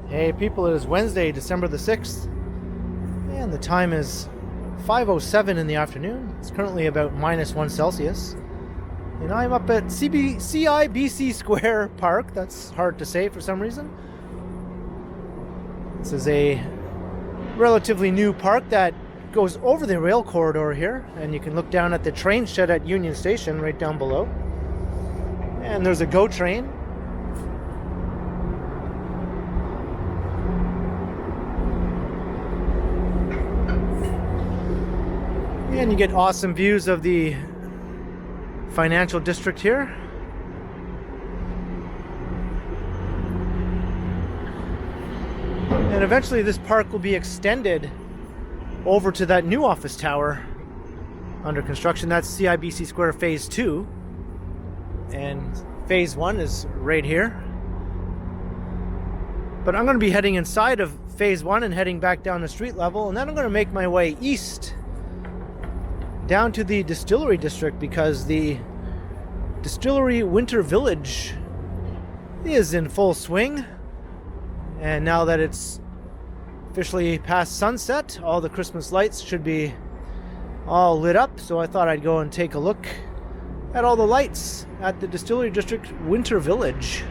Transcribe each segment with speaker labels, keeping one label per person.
Speaker 1: Hey people, it is Wednesday, December the 6th, and the time is 5:07 in the afternoon. It's currently about -1 Celsius, and I'm up at CIBC Square Park. That's hard to say for some reason. This is a relatively new park that goes over the rail corridor here, and you can look down at the train shed at Union Station right down below. And there's a GO train. And you get awesome views of the financial district here. And eventually this park will be extended over to that new office tower under construction. That's CIBC Square Phase 2. And Phase 1 is right here. But I'm going to be heading inside of Phase 1 and heading back down to street level. And then I'm going to make my way east down to the Distillery district, because the Distillery Winter Village is in full swing. And now that it's officially past sunset, all the Christmas lights should be all lit up. So I thought I'd go and take a look at all the lights at the Distillery District Winter Village.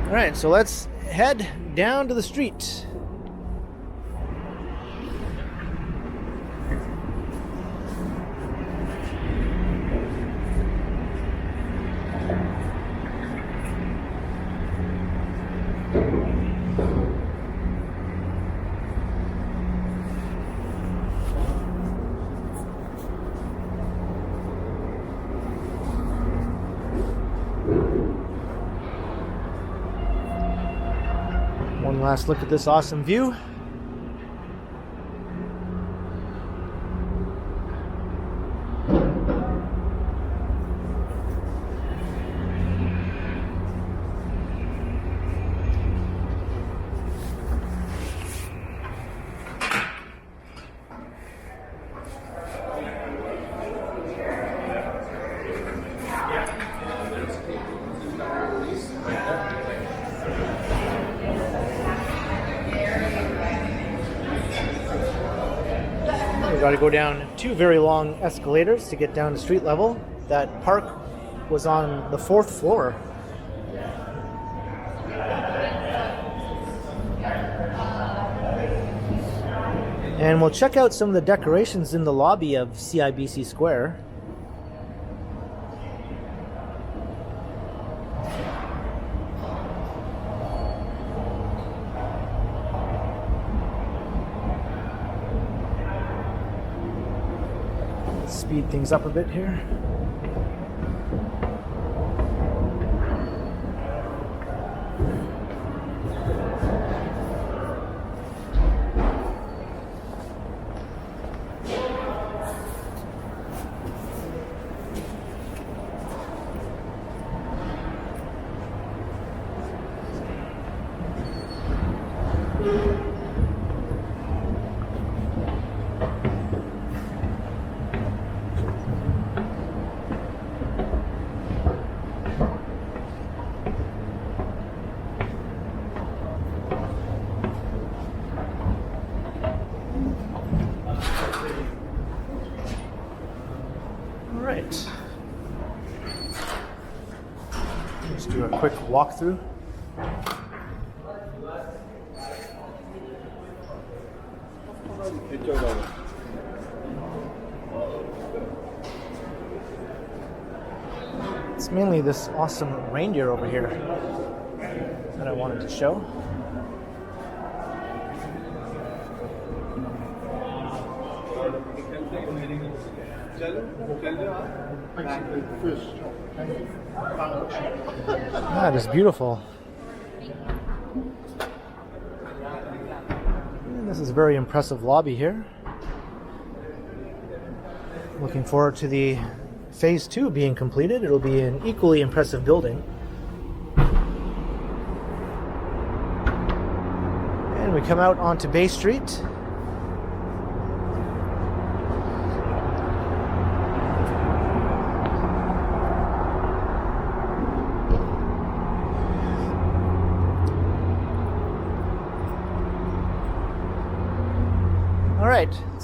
Speaker 1: Alright, so let's head down to the street. One last look at this awesome view. We've got to go down two very long escalators to get down to street level. That park was on the 4th floor. And we'll check out some of the decorations in the lobby of CIBC Square. Speed things up a bit here. Alright. Let's do a quick walkthrough. It's mainly this awesome reindeer over here that I wanted to show. That is beautiful. And this is a very impressive lobby here. Looking forward to the Phase 2 being completed. It'll be an equally impressive building. And we come out onto Bay Street.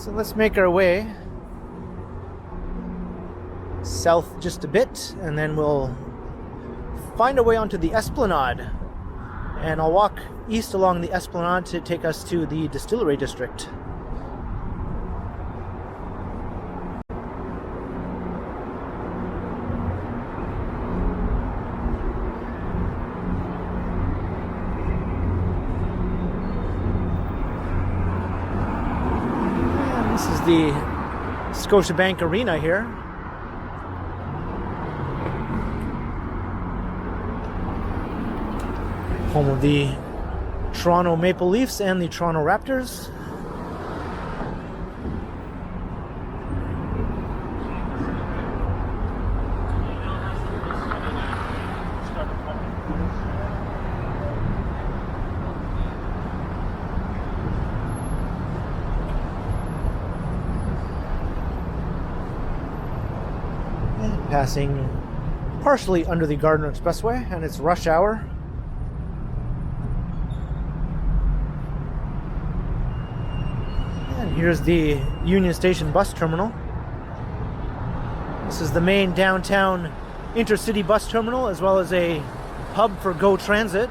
Speaker 1: So let's make our way south just a bit, and then we'll find our way onto the Esplanade. And I'll walk east along the Esplanade to take us to the Distillery District. And this is the Scotiabank Arena here. Home of the Toronto Maple Leafs and the Toronto Raptors. And passing partially under the Gardiner Expressway, and it's rush hour. Here's the Union Station bus terminal. This is the main downtown intercity bus terminal, as well as a hub for GO Transit.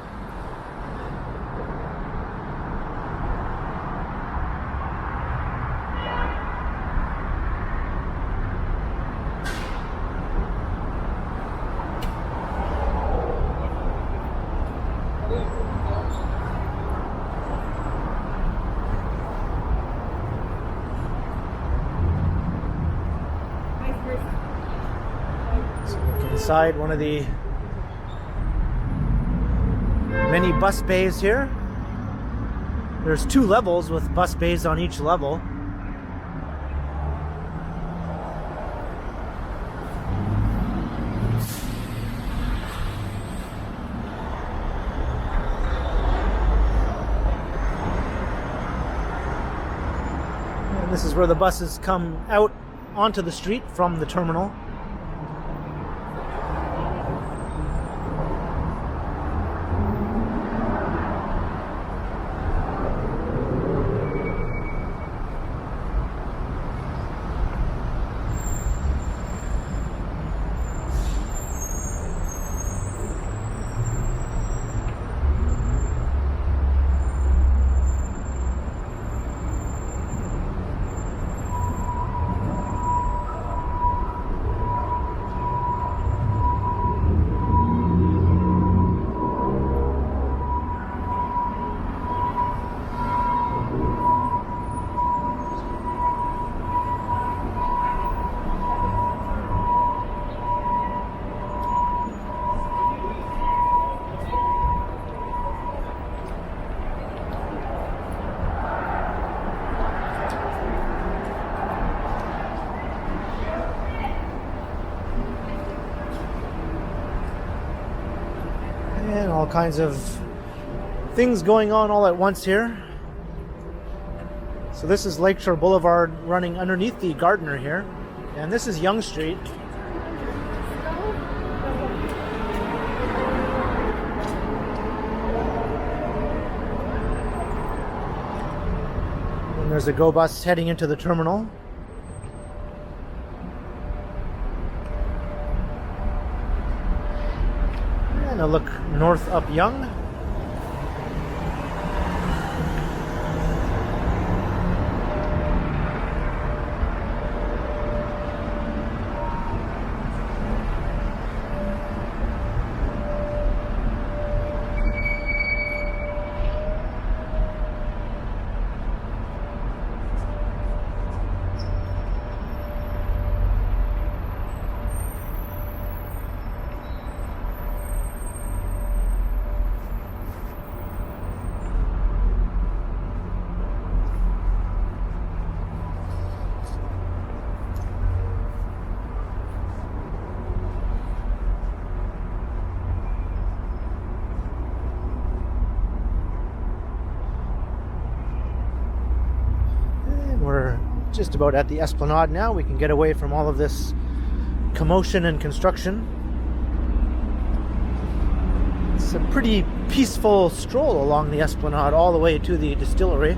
Speaker 1: Inside one of the many bus bays here. There's 2 levels with bus bays on each level. And this is where the buses come out onto the street from the terminal. And all kinds of things going on all at once here. So this is Lakeshore Boulevard running underneath the Gardiner here. And this is Yonge Street. And there's a GO bus heading into the terminal. And a look north up Yonge. We're just about at the Esplanade now. We can get away from all of this commotion and construction. It's a pretty peaceful stroll along the Esplanade all the way to the Distillery.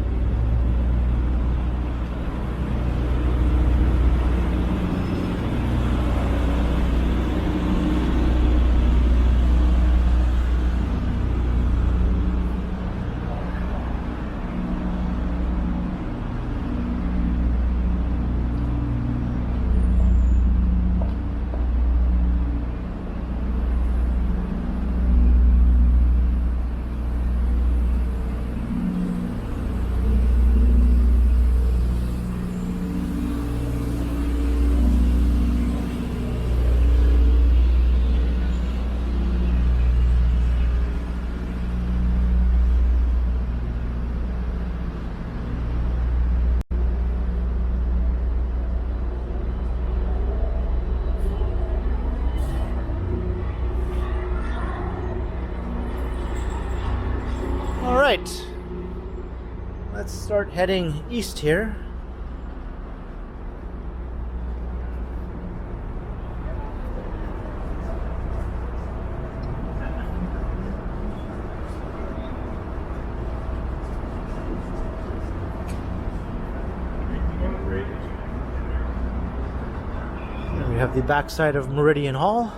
Speaker 1: right, let's start heading east here. There we have the backside of Meridian Hall.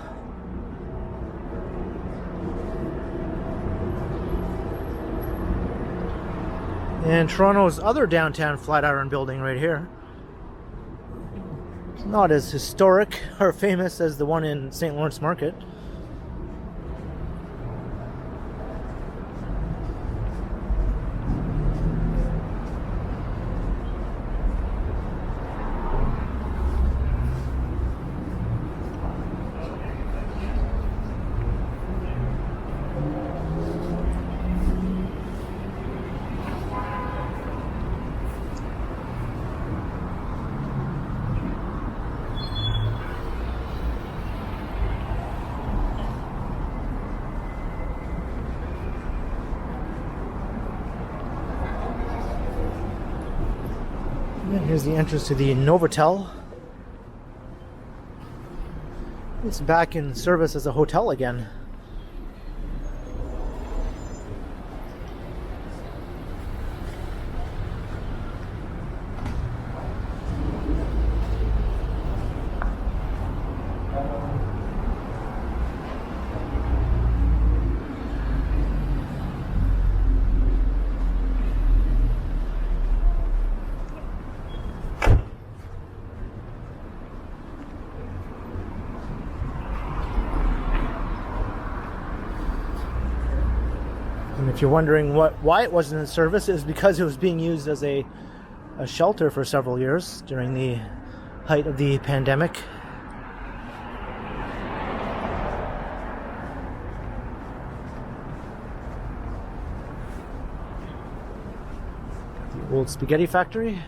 Speaker 1: And Toronto's other downtown Flatiron building right here. It's not as historic or famous as the one in St. Lawrence Market. And here's the entrance to the Novotel. It's back in service as a hotel again. And if you're wondering why it wasn't in service, it was because it was being used as a shelter for several years during the height of the pandemic. The old spaghetti factory,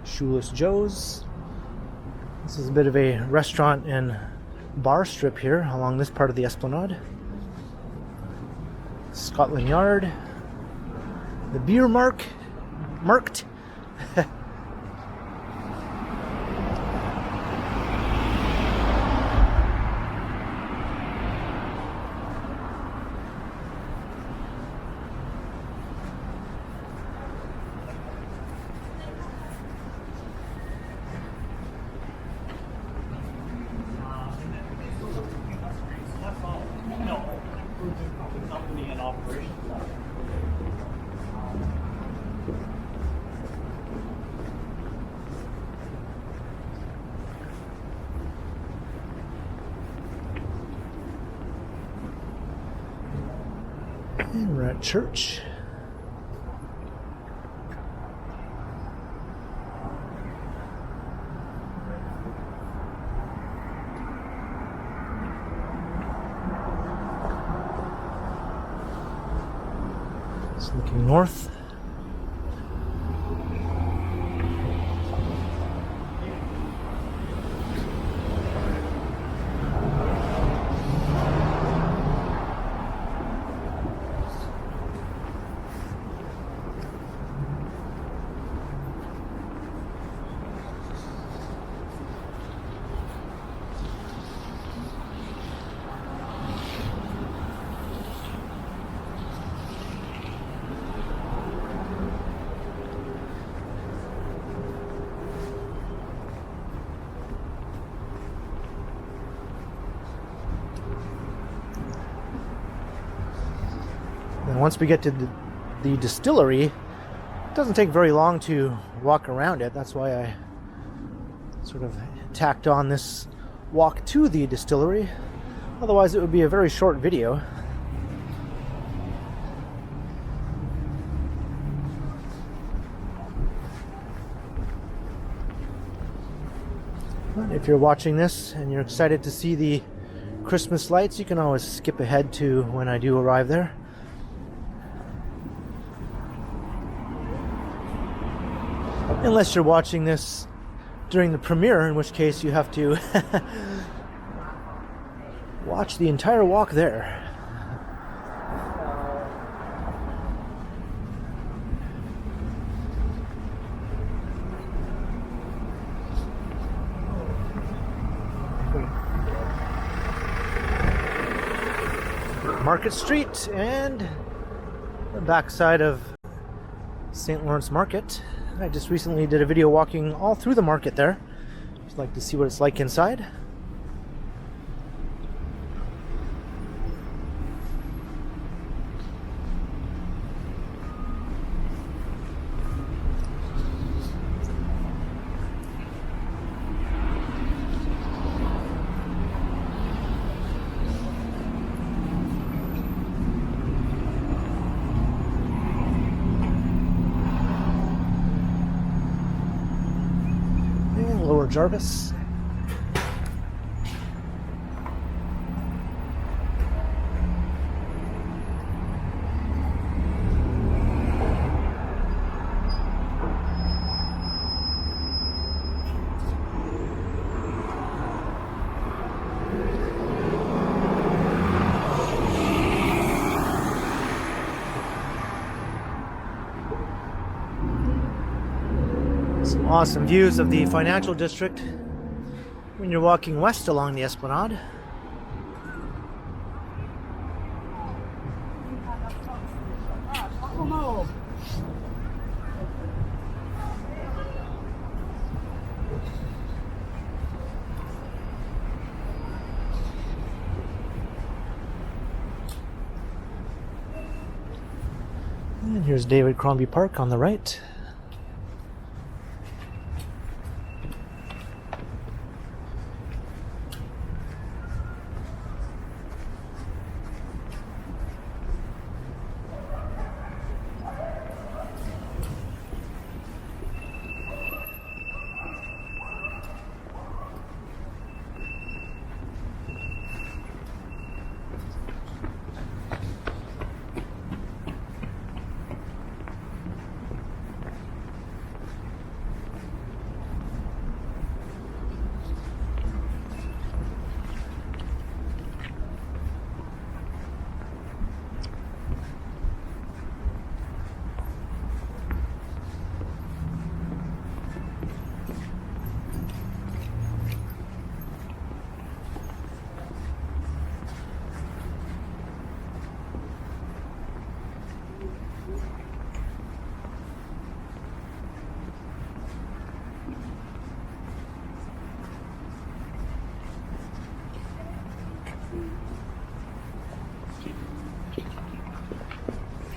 Speaker 1: Shoeless Joe's. This is a bit of a restaurant and bar strip here along this part of the Esplanade. Scotland Yard, the beer marked. And we're at church. It's looking north. And once we get to the distillery, it doesn't take very long to walk around it. That's why I sort of tacked on this walk to the distillery. Otherwise, it would be a very short video. But if you're watching this and you're excited to see the Christmas lights, you can always skip ahead to when I do arrive there. Unless you're watching this during the premiere, in which case you have to watch the entire walk there. Market Street and the backside of St. Lawrence Market. I just recently did a video walking all through the market there. Just like to see what it's like inside. Lower Jarvis. Some awesome views of the financial district when you're walking west along the Esplanade. And here's David Crombie Park on the right.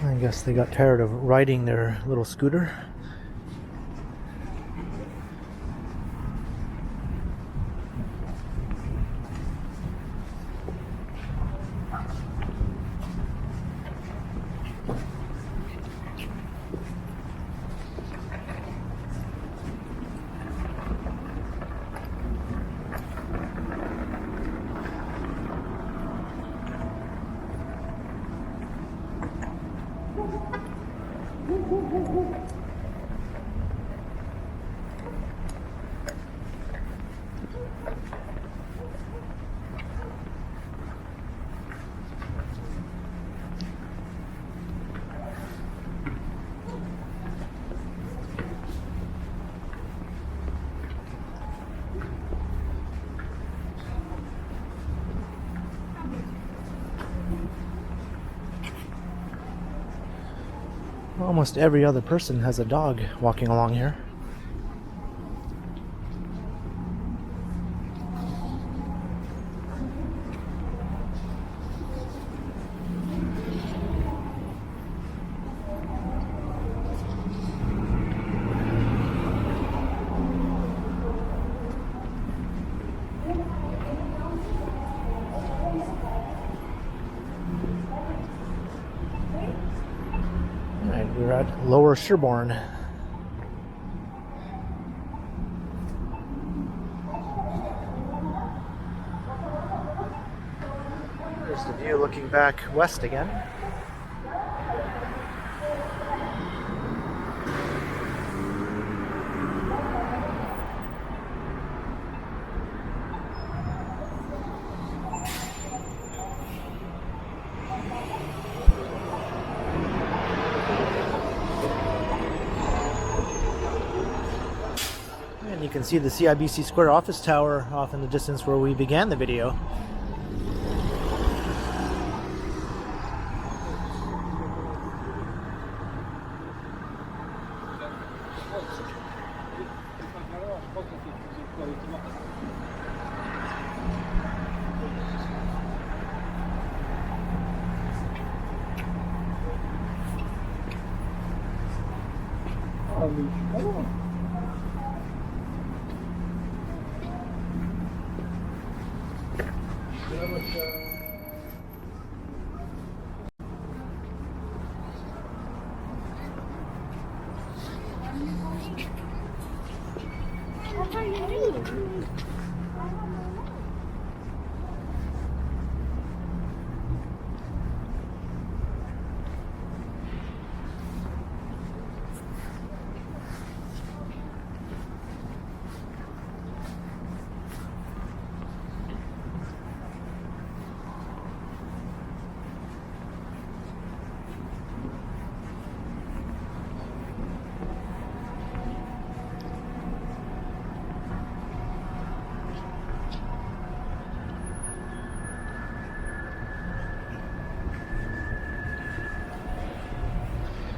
Speaker 1: I guess they got tired of riding their little scooter. Almost every other person has a dog walking along here. We're at Lower Sherbourne. There's the view looking back west again. You can see the CIBC Square office tower off in the distance where we began the video.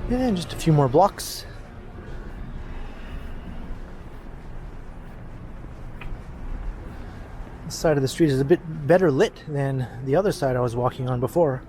Speaker 1: And just a few more blocks. This side of the street is a bit better lit than the other side I was walking on before.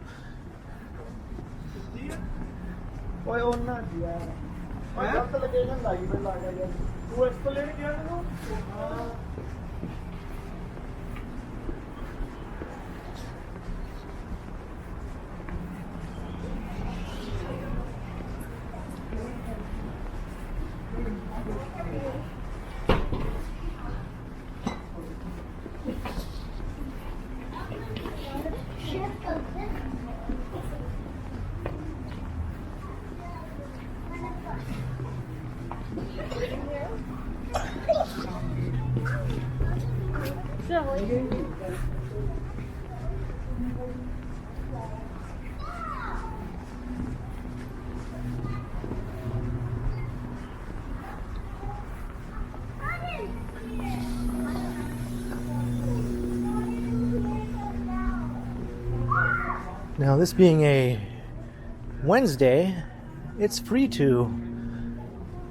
Speaker 1: Now, this being a Wednesday, it's free to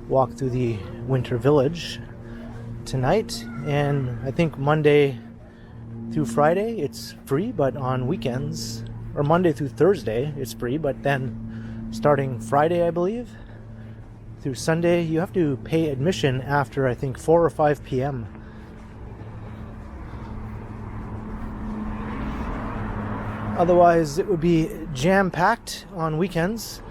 Speaker 1: walk through the Winter Village tonight, and I think Monday through Friday it's free, but on weekends, or Monday through Thursday it's free, but then starting Friday, I believe, through Sunday, you have to pay admission after I think 4 or 5 p.m. Otherwise, it would be jam-packed on weekends.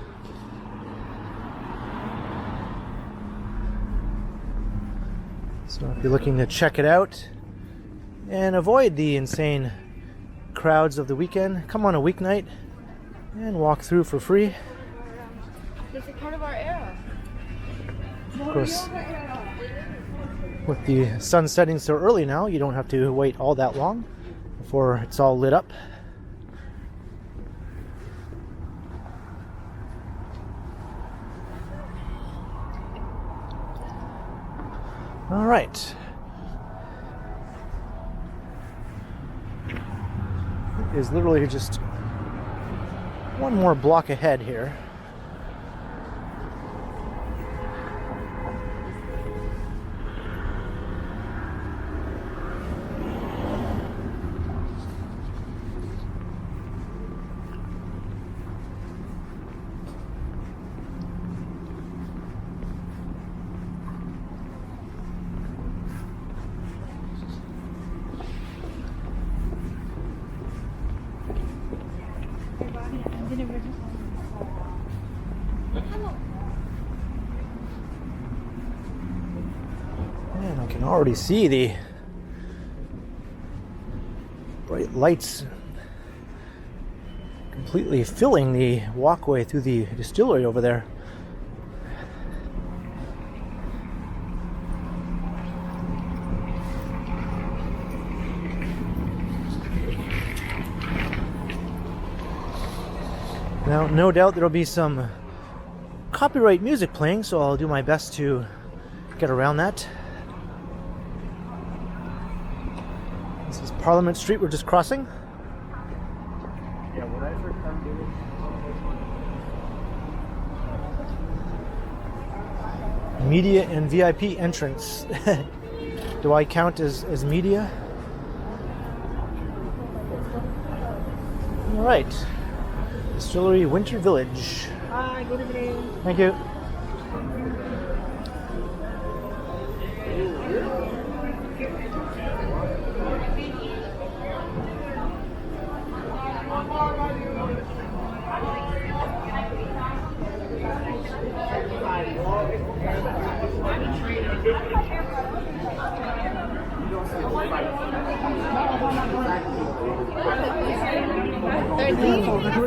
Speaker 1: So if you're looking to check it out and avoid the insane crowds of the weekend, come on a weeknight and walk through for free.
Speaker 2: This is part of our era.
Speaker 1: Of course, with the sun setting so early now, you don't have to wait all that long before it's all lit up. All right. It is literally just one more block ahead here. Man, I can already see the bright lights completely filling the walkway through the distillery over there. Now, no doubt there'll be some copyright music playing, so I'll do my best to get around that. This is Parliament Street we're just crossing. Media and VIP entrance. do I count as media? All right. Distillery Winter Village.
Speaker 2: Hi, good evening.
Speaker 1: Thank you.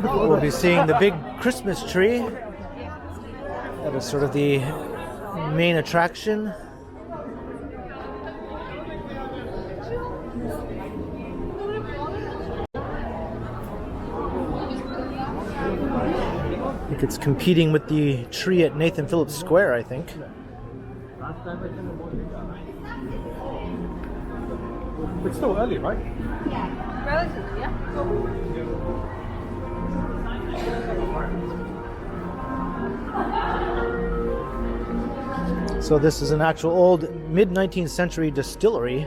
Speaker 1: We'll be seeing the big Christmas tree. That is sort of the main attraction. I think it's competing with the tree at Nathan Phillips Square, I think.
Speaker 3: It's still early, right?
Speaker 2: Relatively, yeah.
Speaker 1: So this is an actual old mid-19th century distillery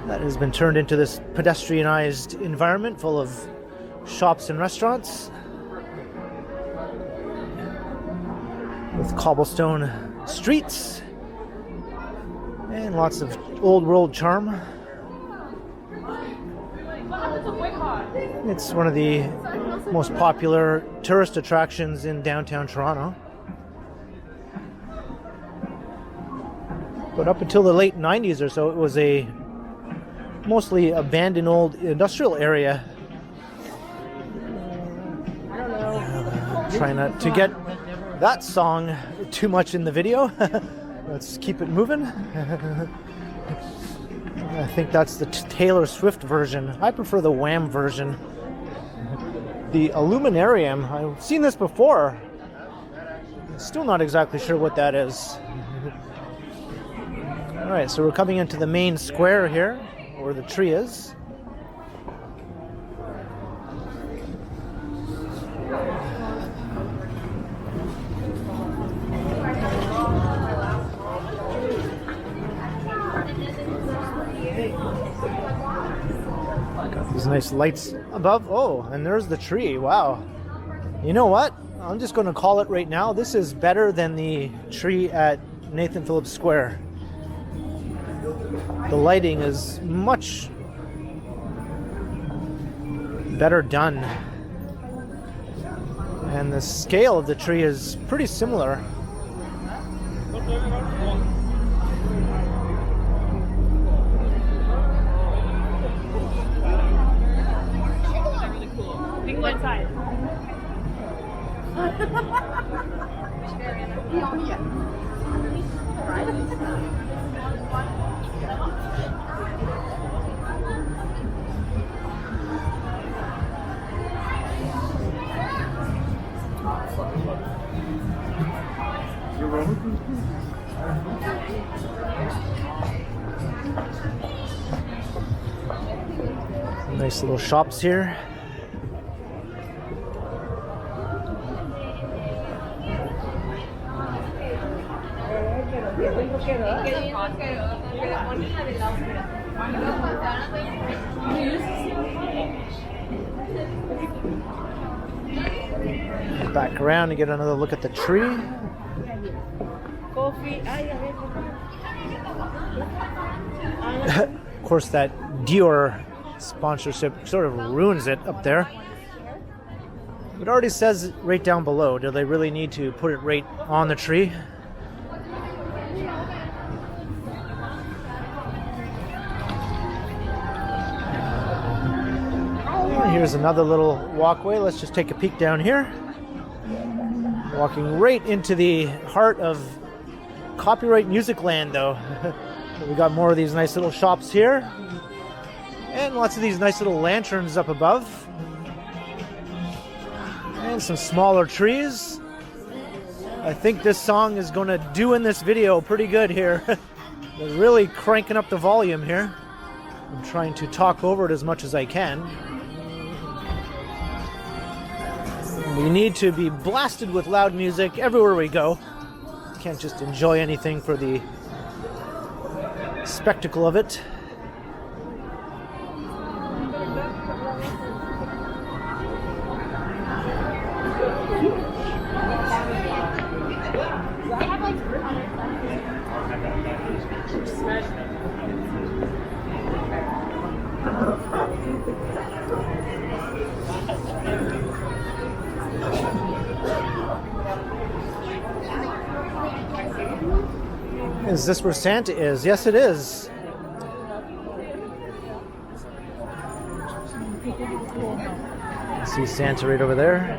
Speaker 1: that has been turned into this pedestrianized environment full of shops and restaurants with cobblestone streets and lots of old world charm. It's one of the most popular tourist attractions in downtown Toronto. But up until the late 90s or so, it was a mostly abandoned old industrial area. Try not to get that song too much in the video. Let's keep it moving. I think that's the Taylor Swift version. I prefer the Wham version. The Illuminarium, I've seen this before. Still not exactly sure what that is. Alright, so we're coming into the main square here, where the tree is. Got these nice lights above. Oh, and there's the tree. Wow. You know what? I'm just going to call it right now. This is better than the tree at Nathan Phillips Square. The lighting is much better done. And the scale of the tree is pretty similar.
Speaker 2: One side.
Speaker 1: Nice little shops here. Back around and get another look at the tree. Of course, that Dior sponsorship sort of ruins it up there. It already says right down below. Do they really need to put it right on the tree? Here's another little walkway. Let's just take a peek down here. Walking right into the heart of copyright music land, though. We got more of these nice little shops here. And lots of these nice little lanterns up above. And some smaller trees. I think this song is going to do in this video pretty good here. They're really cranking up the volume here. I'm trying to talk over it as much as I can. We need to be blasted with loud music everywhere we go. Can't just enjoy anything for the spectacle of it. Is this where Santa is? Yes, it is. I see Santa right over there.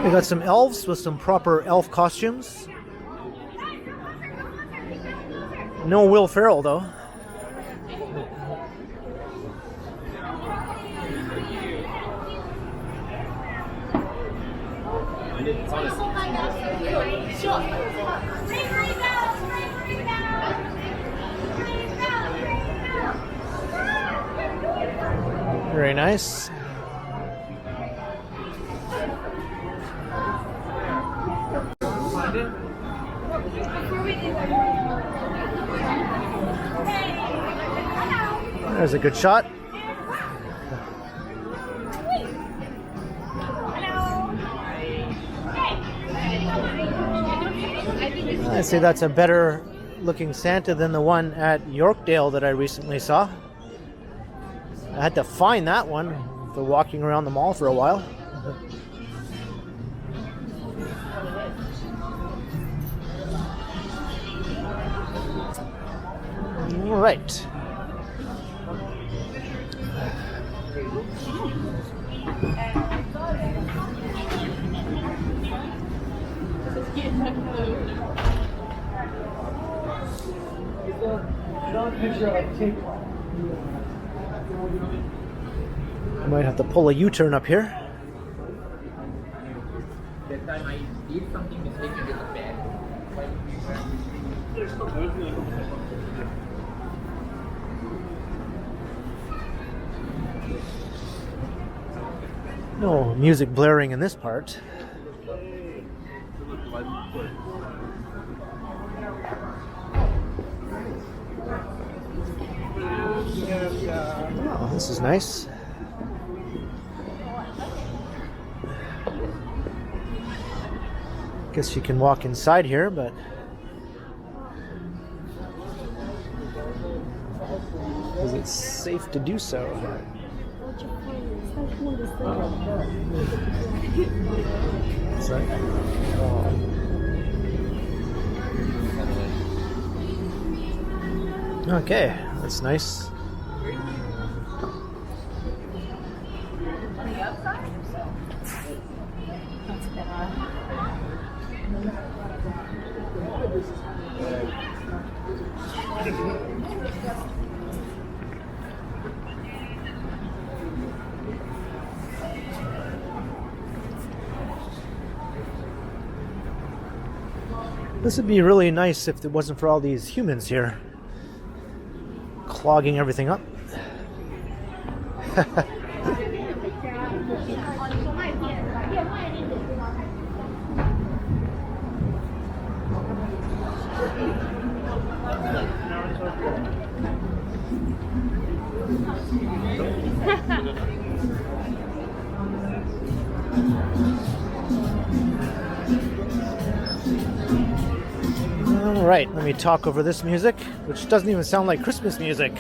Speaker 1: We got some elves with some proper elf costumes. No Will Ferrell, though. Very nice. There's a good shot. I'd say that's a better looking Santa than the one at Yorkdale that I recently saw. I had to find that one after walking around the mall for a while. All right. I might have to pull a U-turn up here.
Speaker 4: That time I did something mistaken with the bag.
Speaker 1: No music blaring in this part. Oh, this is nice. Guess you can walk inside here, but is it safe to do so? Is that? Okay, that's nice. This would be really nice if it wasn't for all these humans here clogging everything up. Alright, let me talk over this music, which doesn't even sound like Christmas music.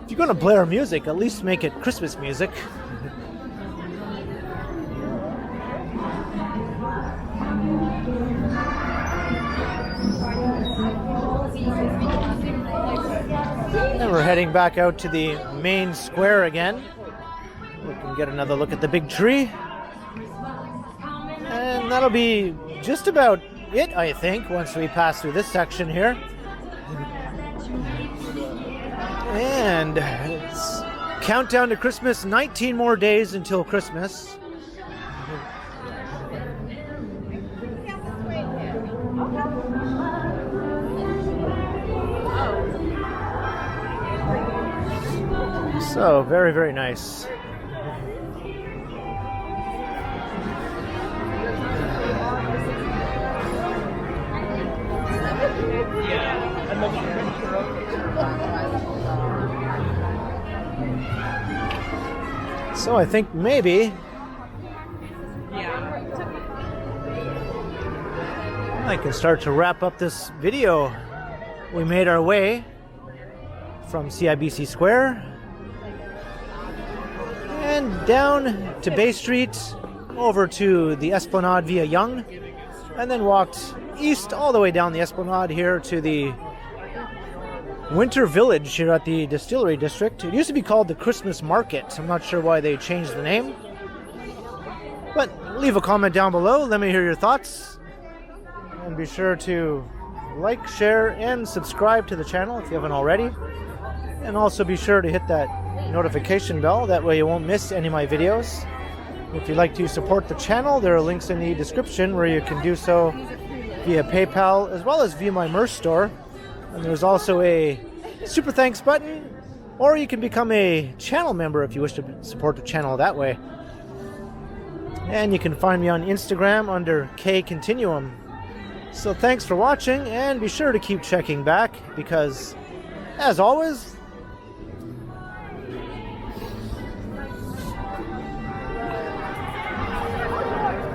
Speaker 1: If you're gonna blare music, at least make it Christmas music. And we're heading back out to the main square again. We can get another look at the big tree. And that'll be just about it, I think, once we pass through this section here. And it's countdown to Christmas, 19 more days until Christmas. So, very, very nice. So I think maybe I can start to wrap up this video. We made our way from CIBC Square and down to Bay Street, over to the Esplanade via Yonge, and then walked east all the way down the Esplanade here to the Winter Village here at the Distillery District. It used to be called the Christmas Market. I'm not sure why they changed the name. But leave a comment down below. Let me hear your thoughts. And be sure to like, share, and subscribe to the channel if you haven't already. And also be sure to hit that notification bell. That way you won't miss any of my videos. If you'd like to support the channel, there are links in the description where you can do so via PayPal as well as via my merch store. And there's also a super thanks button, or you can become a channel member if you wish to support the channel that way. And you can find me on Instagram under KContinuum. So thanks for watching, and be sure to keep checking back because, as always,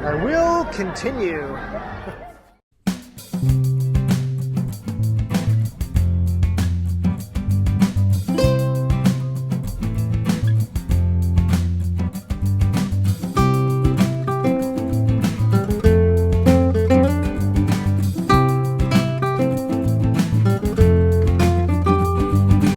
Speaker 1: I will continue.